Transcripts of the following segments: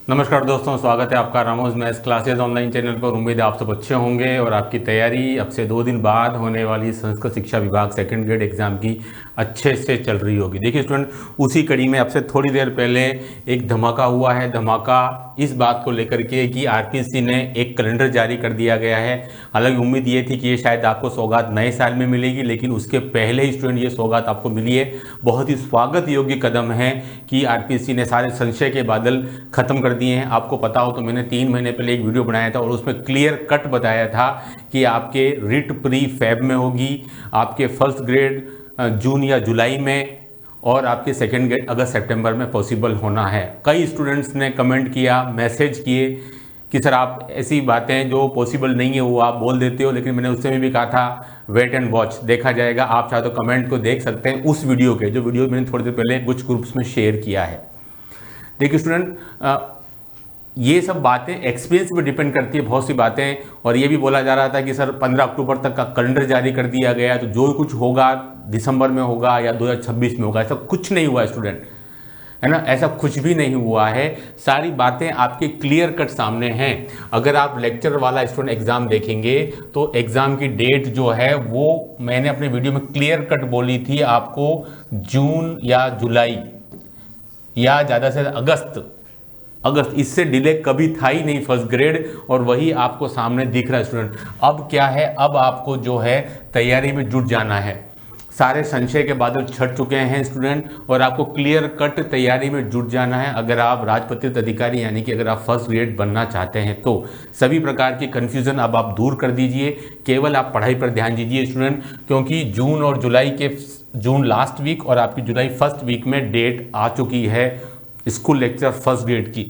नमस्कार दोस्तों, स्वागत है आपका Ramos maths classes online channel पर। उम्मीद है आप सब अच्छे होंगे और आपकी तैयारी अब से 2 दिन बाद होने वाली संस्कृत शिक्षा विभाग सेकंड ग्रेड एग्जाम की अच्छे से चल रही होगी। देखिए स्टूडेंट, उसी कड़ी में अब से थोड़ी देर पहले एक धमाका हुआ है। धमाका इस बात को लेकर के कि आरपीएससी ने एक कैलेंडर जारी कर दिया गया है। हालांकि उम्मीद ये थी कि ये शायद आपको सौगात नए साल में मिलेगी, लेकिन उसके पहले ही स्टूडेंट ये सौगात आपको मिली है। बहुत ही स्वागत योग्य कदम है कि आरपीएससी ने सारे संशय के बादल खत्म कर दिए हैं। आपको पता हो तो मैंने 3 महीने पहले एक वीडियो बनाया था और उसमें क्लियर कट बताया था कि आपके रिट प्री फेब में होगी, आपके फर्स्ट ग्रेड जून या जुलाई में, और आपके सेकंड ग्रेड अगस्त सितंबर में पॉसिबल होना है। कई स्टूडेंट्स ने कमेंट किया, मैसेज किए कि सर आप ऐसी बातें जो पॉसिबल नहीं है वो आप बोल देते हो, लेकिन मैंने उससे भी कहा था वेट एंड वॉच, देखा जाएगा। आप चाहे तो कमेंट को देख सकते हैं उस वीडियो के, जो वीडियो मैंने थोड़ी देर पहले कुछ ग्रुप्स में शेयर किया है। देखिए स्टूडेंट, ये सब बातें एक्सपीरियंस पे डिपेंड करती है बहुत सी बातें। और ये भी बोला जा रहा था कि सर 15 अक्टूबर तक का कैलेंडर जारी कर दिया गया है, तो जो कुछ होगा दिसंबर में होगा या 2026 में होगा। ऐसा कुछ नहीं हुआ है स्टूडेंट, है ना। ऐसा कुछ भी नहीं हुआ है। सारी बातें आपके क्लियर कट सामने हैं। अगर आप लेक्चर वाला स्टूडेंट एग्जाम देखेंगे तो एग्जाम की डेट जो है वो मैंने अपने वीडियो में क्लियर कट बोली थी आपको, जून या जुलाई या ज़्यादा से अगस्त। इससे डिले कभी था ही नहीं फर्स्ट ग्रेड, और वही आपको सामने दिख रहा है स्टूडेंट। अब क्या है, अब आपको जो है तैयारी में जुट जाना है। सारे संशय के बादल छट चुके हैं स्टूडेंट, और आपको क्लियर कट तैयारी में जुट जाना है। अगर आप राजपत्रित अधिकारी यानी कि अगर आप फर्स्ट ग्रेड बनना चाहते हैं तो सभी प्रकार की कन्फ्यूज़न अब आप दूर कर दीजिए। केवल आप पढ़ाई पर ध्यान दीजिए स्टूडेंट, क्योंकि जून और जुलाई के जून लास्ट वीक और आपकी जुलाई फर्स्ट वीक में डेट आ चुकी है स्कूल लेक्चर फर्स्ट ग्रेड की।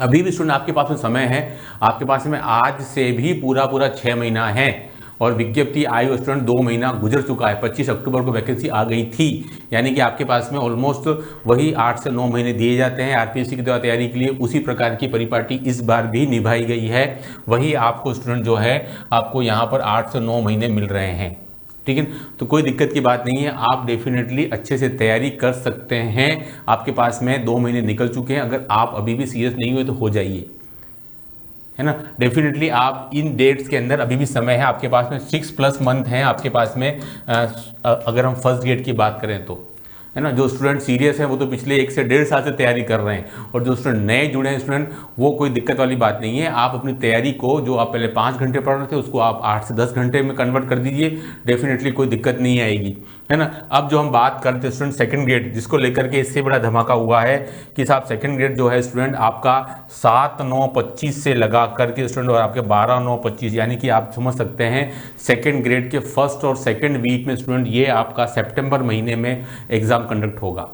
अभी भी स्टूडेंट आपके पास में समय है, आपके पास में आज से भी पूरा 6 महीना है, और विज्ञप्ति आई हुई स्टूडेंट 2 महीना गुजर चुका है। 25 अक्टूबर को वैकेंसी आ गई थी, यानी कि आपके पास में ऑलमोस्ट वही 8 से 9 महीने दिए जाते हैं आरपीएससी की द्वारा तैयारी के लिए। उसी प्रकार की परिपाटी इस बार भी निभाई गई है। वही आपको स्टूडेंट जो है आपको यहाँ पर 8 से 9 महीने मिल रहे हैं, ठीक है। तो कोई दिक्कत की बात नहीं है, आप डेफिनेटली अच्छे से तैयारी कर सकते हैं। आपके पास में 2 महीने निकल चुके हैं। अगर आप अभी भी सीरियस नहीं हुए तो हो जाइए, है ना। डेफिनेटली आप इन डेट्स के अंदर अभी भी समय है। आपके पास में 6+ मंथ हैं आपके पास में, अगर हम फर्स्ट ग्रेड की बात करें तो, है ना। जो स्टूडेंट सीरियस है वो तो पिछले 1 से 1.5 साल से तैयारी कर रहे हैं, और जो स्टूडेंट नए जुड़े हैं स्टूडेंट, वो कोई दिक्कत वाली बात नहीं है। आप अपनी तैयारी को, जो आप पहले 5 घंटे पढ़ रहे थे, उसको आप 8 से 10 घंटे में कन्वर्ट कर दीजिए। डेफिनेटली कोई दिक्कत नहीं आएगी, है ना। अब जो हम बात करते हैं स्टूडेंट सेकंड ग्रेड, जिसको लेकर के इससे बड़ा धमाका हुआ है कि साहब सेकंड ग्रेड जो है स्टूडेंट आपका 7/9/25 से लगा करके स्टूडेंट, और आपके 12/9/25, यानी कि आप समझ सकते हैं सेकंड ग्रेड के फर्स्ट और सेकंड वीक में स्टूडेंट ये आपका सितंबर महीने में एग्जाम कंडक्ट होगा।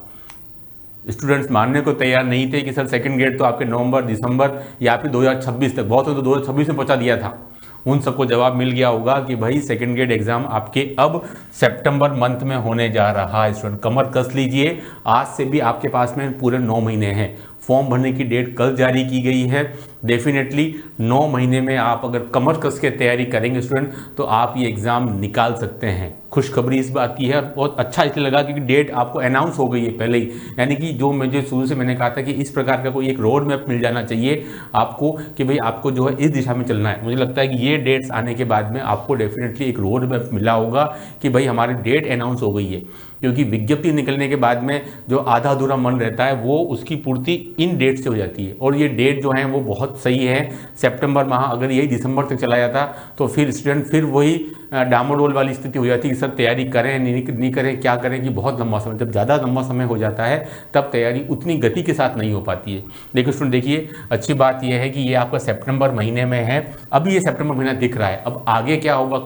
स्टूडेंट्स मानने को तैयार नहीं थे कि सर सेकंड ग्रेड तो आपके नवंबर, दिसंबर या फिर 2026 तक, बहुत तो 2026 में पहुंचा दिया था। उन सबको जवाब मिल गया होगा कि भाई सेकंड ग्रेड एग्जाम आपके अब सितंबर मंथ में होने जा रहा है। स्टूडेंट कमर कस लीजिए, आज से भी आपके पास में पूरे 9 महीने हैं। फॉर्म भरने की डेट कल जारी की गई है। डेफिनेटली 9 महीने में आप अगर कमर कस के तैयारी करेंगे स्टूडेंट, तो आप ये एग्ज़ाम निकाल सकते हैं। खुशखबरी इस बात की है, बहुत अच्छा इसलिए लगा क्योंकि डेट आपको अनाउंस हो गई है पहले ही। यानी कि जो मुझे शुरू से मैंने कहा था कि इस प्रकार का कोई एक रोड मैप मिल जाना चाहिए आपको, कि भाई आपको जो है इस दिशा में चलना है। मुझे लगता है कि ये डेट्स आने के बाद में आपको डेफिनेटली एक रोड मैप मिला होगा कि भाई हमारी डेट अनाउंस हो गई है। क्योंकि विज्ञप्ति निकलने के बाद में जो आधा अधूरा मन रहता है वो उसकी पूर्ति इन डेट से हो जाती है, और ये डेट जो है वो बहुत सही है। सितंबर माह अगर यही दिसंबर तक चला जाता तो फिर स्टूडेंट फिर वही डामाडोल वाली स्थिति हो जाती कि सर तैयारी करें नहीं करें, क्या करें, कि बहुत लंबा समय, जब ज़्यादा लंबा समय हो जाता है तब तैयारी उतनी गति के साथ नहीं हो पाती है। लेकिन स्टूडेंट देखिए, अच्छी बात यह है कि ये आपका सितंबर महीने में है। अभी ये सितंबर महीना दिख रहा है, अब आगे क्या होगा,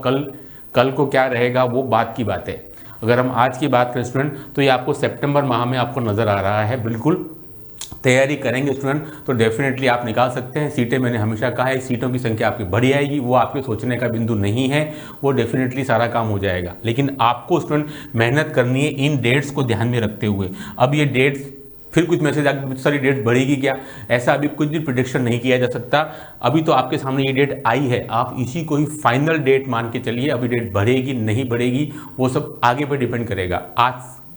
कल को क्या रहेगा वो बात की बात है। अगर हम आज की बात करें स्टूडेंट, तो ये आपको सितंबर माह में आपको नज़र आ रहा है। बिल्कुल तैयारी करेंगे स्टूडेंट तो डेफिनेटली आप निकाल सकते हैं। सीटें मैंने हमेशा कहा है, सीटों की संख्या आपकी बढ़ी आएगी, वो आपके सोचने का बिंदु नहीं है, वो डेफिनेटली सारा काम हो जाएगा। लेकिन आपको स्टूडेंट मेहनत करनी है इन डेट्स को ध्यान में रखते हुए। अब ये डेट्स फिर कुछ मैसेज आगे सारी डेट बढ़ेगी क्या, ऐसा अभी कुछ भी प्रिडिक्शन नहीं किया जा सकता। अभी तो आपके सामने ये डेट आई है, आप इसी को ही फाइनल डेट मान के चलिए। अभी डेट बढ़ेगी नहीं बढ़ेगी वो सब आगे पर डिपेंड करेगा।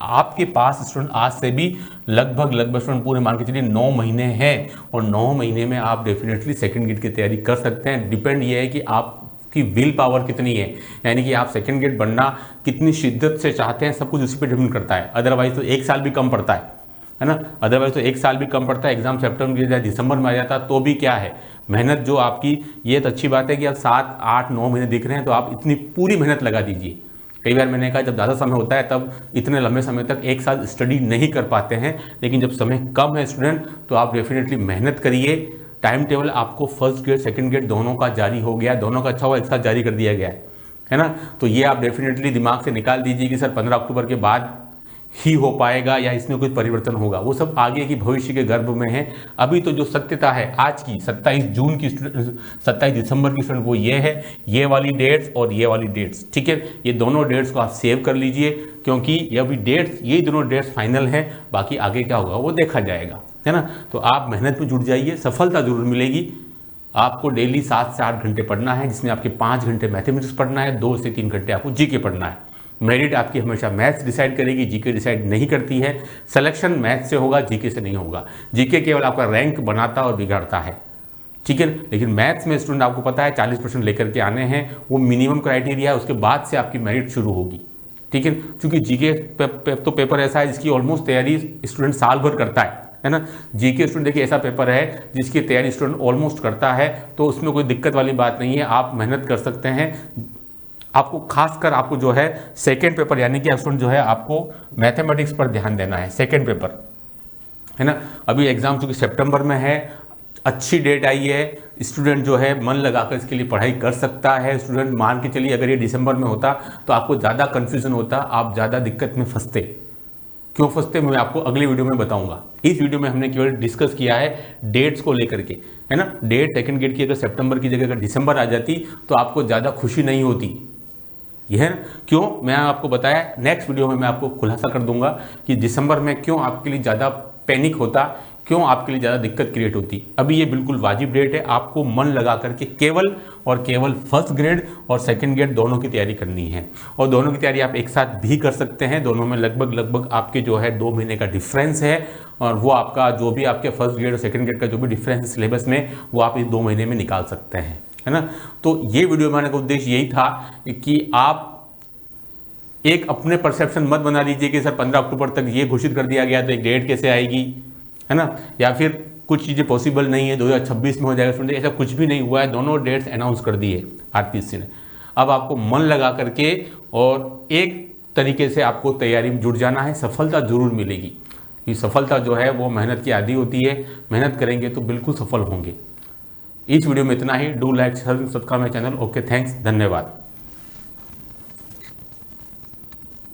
आपके पास स्टूडेंट आज से भी लगभग स्टूडेंट पूरे मान के चलिए 9 महीने हैं, और 9 महीने में आप डेफिनेटली सेकंड गेट की तैयारी कर सकते हैं। डिपेंड ये है कि आपकी विल पावर कितनी है, यानी कि आप सेकंड गेट बनना कितनी शिद्दत से चाहते हैं, सब कुछ उसी पर डिपेंड करता है। अदरवाइज तो 1 साल भी कम पड़ता है ना, अदरवाइज तो 1 साल भी कम पड़ता है। एग्जाम सितंबर या दिसंबर में आ जाता तो भी क्या है, मेहनत जो आपकी, ये तो अच्छी बात है कि आप 7, 8, 9 महीने दिख रहे हैं, तो आप इतनी पूरी मेहनत लगा दीजिए। कई बार मैंने कहा जब ज़्यादा समय होता है तब इतने लंबे समय तक एक साथ स्टडी नहीं कर पाते हैं, लेकिन जब समय कम है स्टूडेंट तो आप डेफिनेटली मेहनत करिए। टाइम टेबल आपको फर्स्ट ग्रेड सेकंड ग्रेड दोनों का जारी हो गया, दोनों का अच्छा हुआ एक साथ जारी कर दिया गया है ना। तो ये आप डेफिनेटली दिमाग से निकाल दीजिए कि सर 15 अक्टूबर के बाद ही हो पाएगा या इसमें कुछ परिवर्तन होगा, वो सब आगे की भविष्य के गर्भ में है। अभी तो जो सत्यता है आज की 27 जून की 27 दिसंबर की स्टूडेंट, वो ये है, ये वाली डेट्स और ये वाली डेट्स, ठीक है। ये दोनों डेट्स को आप सेव कर लीजिए, क्योंकि ये अभी डेट्स, यही दोनों डेट्स फाइनल हैं, बाकी आगे क्या होगा वो देखा जाएगा, है ना। तो आप मेहनत में जुट जाइए, सफलता जरूर मिलेगी। आपको डेली 7 से 8 घंटे पढ़ना है, जिसमें आपके 5 घंटे मैथमेटिक्स पढ़ना है, 2 से 3 घंटे आपको जीके पढ़ना है। मेरिट आपकी हमेशा मैथ्स डिसाइड करेगी, जीके डिसाइड नहीं करती है। सिलेक्शन मैथ्स से होगा, जीके से नहीं होगा। जीके केवल आपका रैंक बनाता और बिगाड़ता है, ठीक है। लेकिन मैथ्स में स्टूडेंट आपको पता है 40% लेकर के आने हैं, वो मिनिमम क्राइटेरिया है, उसके बाद से आपकी मेरिट शुरू होगी, ठीक है। क्योंकि जीके तो पेपर ऐसा है जिसकी ऑलमोस्ट तैयारी स्टूडेंट साल भर करता है ना। जीके स्टूडेंट देखिए ऐसा पेपर है जिसकी तैयारी स्टूडेंट ऑलमोस्ट करता है, तो उसमें कोई दिक्कत वाली बात नहीं है, आप मेहनत कर सकते हैं। आपको खासकर आपको जो है सेकेंड पेपर यानी कि स्टूडेंट जो है आपको मैथमेटिक्स पर ध्यान देना है, सेकेंड पेपर, है ना। अभी एग्जाम चूंकि सितंबर में है, अच्छी डेट आई है, स्टूडेंट जो है मन लगाकर इसके लिए पढ़ाई कर सकता है। स्टूडेंट मान के चलिए अगर ये दिसंबर में होता तो आपको ज़्यादा कन्फ्यूजन होता, आप ज़्यादा दिक्कत में फंसते। क्यों फंसते मैं आपको अगली वीडियो में बताऊंगा। इस वीडियो में हमने केवल डिस्कस किया है डेट्स को लेकर के, है ना। डेट सेकंड गेट की अगर सितंबर की जगह अगर दिसंबर आ जाती तो आपको ज़्यादा खुशी नहीं होती, यह है ना। क्यों, मैं आपको बताया, नेक्स्ट वीडियो में मैं आपको खुलासा कर दूंगा कि दिसंबर में क्यों आपके लिए ज़्यादा पैनिक होता, क्यों आपके लिए ज़्यादा दिक्कत क्रिएट होती। अभी ये बिल्कुल वाजिब डेट है, आपको मन लगा करके केवल और केवल फर्स्ट ग्रेड और सेकंड ग्रेड दोनों की तैयारी करनी है, और दोनों की तैयारी आप एक साथ भी कर सकते हैं। दोनों में लगभग आपके जो है 2 महीने का डिफरेंस है, और वो आपका जो भी आपके फर्स्ट ग्रेड और सेकंड ग्रेड का जो भी डिफरेंस है सिलेबस में, वो आप इस 2 महीने में निकाल सकते हैं, है ना। तो ये वीडियो बनाने का उद्देश्य यही था कि आप एक अपने परसेप्शन मत बना लीजिए कि सर 15 अक्टूबर तक ये घोषित कर दिया गया तो एक डेट कैसे आएगी, है ना, या फिर कुछ चीज़ें पॉसिबल नहीं है 2026 में हो जाएगा। सुनिए, ऐसा कुछ भी नहीं हुआ है, दोनों डेट्स अनाउंस कर दिए आरपीएससी ने। अब आपको मन लगा करके और एक तरीके से आपको तैयारी में जुट जाना है, सफलता जरूर मिलेगी। ये सफलता जो है वो मेहनत की आदि होती है, मेहनत करेंगे तो बिल्कुल सफल होंगे। इस वीडियो में इतना ही। Do like subscribe my channel. Okay, thanks, धन्यवाद।